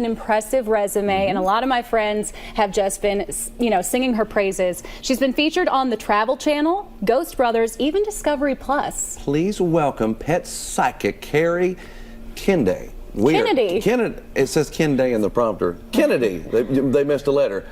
An impressive resume, and a lot of my friends have just been, singing her praises. She's been featured on the Travel Channel, Ghost Brothers, even Discovery Plus. Please welcome pet psychic Carrie Kenady. Kenady. It says Kenady in the prompter. Kenady. They missed a letter.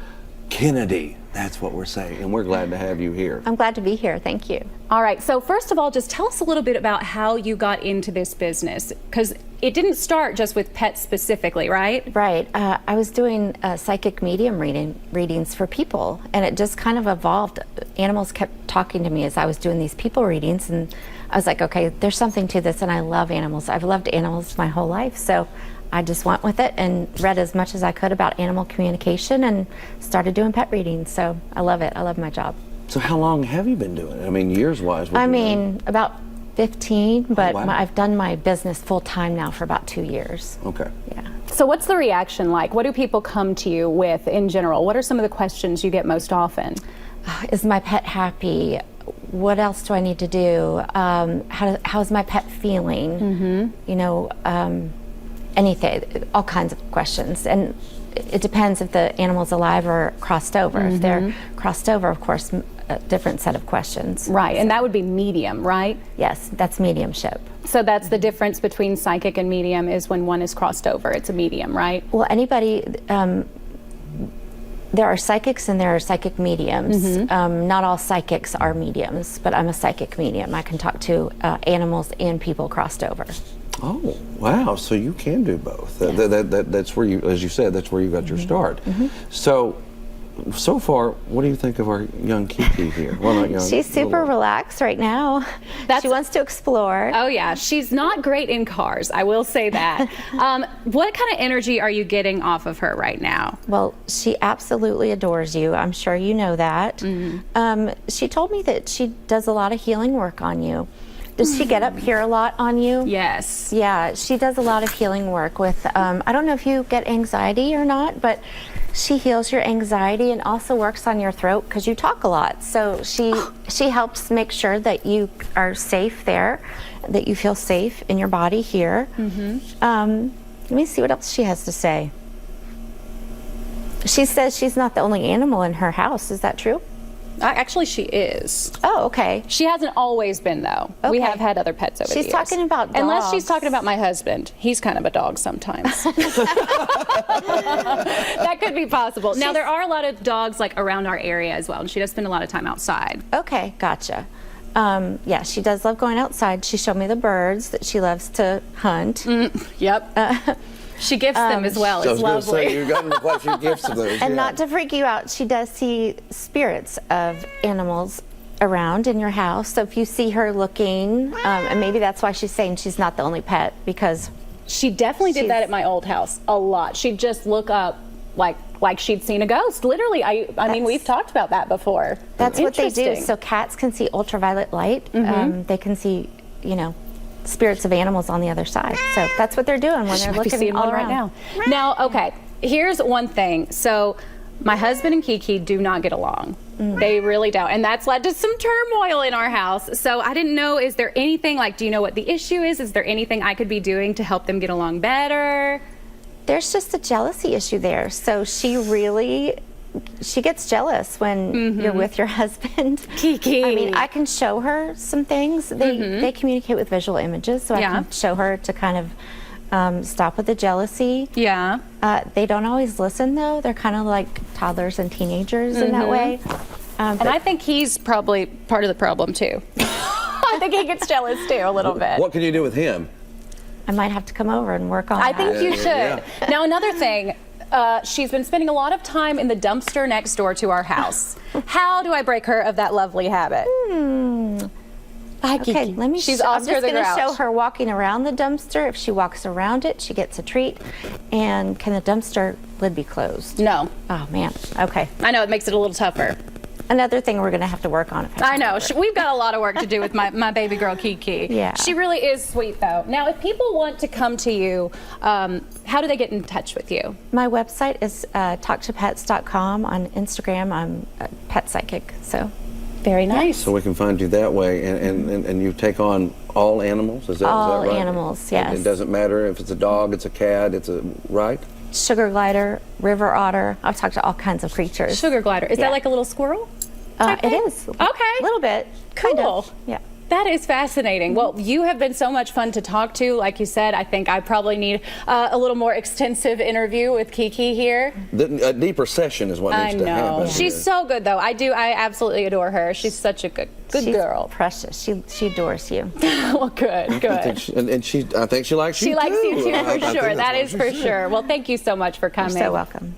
Kenady. That's what we're saying, and we're glad to have you here. I'm glad to be here. Thank you. All right, so first of all, just tell us a little bit about how you got into this business, because it didn't start just with pets specifically, right? Right. I was doing psychic medium readings for people, and it just kind of evolved. Animals kept talking to me as I was doing these people readings, and I was like, okay, there's something to this, and I love animals. I've loved animals my whole life, so I just went with it and read as much as I could about animal communication and started doing pet readings. So I love it. I love my job. So how long have you been doing it? I mean, years-wise? About 15, but wow. I've done my business full-time now for about 2 years. Okay. Yeah. So what's the reaction like? What do people come to you with in general? What are some of the questions you get most often? Is my pet happy? What else do I need to do? How's my pet feeling? Mm-hmm. Anything, all kinds of questions. And it depends if the animal's alive or crossed over. Mm-hmm. If they're crossed over, of course, a different set of questions. Right, and that would be medium, right? Yes, that's mediumship. So that's the difference between psychic and medium, is when one is crossed over, it's a medium, right? Well, anybody, there are psychics and there are psychic mediums. Mm-hmm. Not all psychics are mediums, but I'm a psychic medium. I can talk to animals and people crossed over. Oh, wow. So you can do both. Yeah. That's where you, as you said, that's where you got your start. Mm-hmm. So far, what do you think of our young Kiki here? Well, not young. She's super relaxed right now. She wants to explore. Oh, yeah. She's not great in cars, I will say that. What kind of energy are you getting off of her right now? Well, she absolutely adores you. I'm sure you know that. Mm-hmm. She told me that she does a lot of healing work on you. Does she get up here a lot on you? Yes. Yeah, she does a lot of healing work with, I don't know if you get anxiety or not, but she heals your anxiety and also works on your throat because you talk a lot. So she helps make sure that you are safe there, that you feel safe in your body here. Mm-hmm. Let me see what else she has to say. She says she's not the only animal in her house. Is that true? Actually, she is. Oh, okay. She hasn't always been, though. Okay. We have had other pets over the years. She's talking about dogs. Unless she's talking about my husband. He's kind of a dog sometimes. That could be possible. Now, there are a lot of dogs like around our area as well, and she does spend a lot of time outside. Okay, gotcha. Yeah, she does love going outside. She showed me the birds that she loves to hunt. Yep. She gifts them as well. It's lovely. Say, you've gotten quite a few gifts of those. And not to freak you out, she does see spirits of animals around in your house. So if you see her looking, and maybe that's why she's saying she's not the only pet, because she definitely did that at my old house a lot. She'd just look up like she'd seen a ghost. Literally, I mean, we've talked about that before. That's what they do. So cats can see ultraviolet light. Mm-hmm. They can see, spirits of animals on the other side. So that's what they're doing when they're looking all around. Right now. Now, okay, here's one thing. So my husband and Kiki do not get along. Mm. They really don't. And that's led to some turmoil in our house. So I didn't know, is there anything, do you know what the issue is? Is there anything I could be doing to help them get along better? There's just a jealousy issue there. So she gets jealous when you're with your husband. Kiki. I mean, I can show her some things. They communicate with visual images, so I can show her to kind of stop with the jealousy. Yeah. They don't always listen, though. They're kind of like toddlers and teenagers in that way. And I think he's probably part of the problem, too. I think he gets jealous, too, a little bit. What can you do with him? I might have to come over and work on I that. think you should. Yeah. Now, another thing. She's been spending a lot of time in the dumpster next door to our house. How do I break her of that lovely habit? Okay, let me. She's I'm Oscar just the going to Grouch. show her walking around the dumpster. If she walks around it, she gets a treat. And can the dumpster lid be closed? No. Oh man. Okay. I know it makes it a little tougher. Another thing we're going to have to work on. I know. We've got a lot of work to do with my baby girl, Kiki. Yeah. She really is sweet, though. Now, if people want to come to you, how do they get in touch with you? My website is talktopets.com. On Instagram, I'm a pet psychic. So, very nice. So we can find you that way, and you take on all animals? Is that all right? animals, yes. It doesn't matter if it's a dog, it's a cat, right? sugar glider, river otter. I've talked to all kinds of creatures. Sugar glider. Is Yeah. that like a little squirrel? It is. Okay. A little bit. Kind Cool. of. Yeah. That is fascinating. Well, you have been so much fun to talk to. Like you said, I think I probably need a little more extensive interview with Kiki here. A deeper session is what I needs to happen. know. She's so good, though. I absolutely adore her. She's such a good She's girl. precious. She adores you. Well, good. I think she likes you She likes you too, I for think sure. that's That what is she for said. sure. Well, thank you so much for coming. You're so welcome.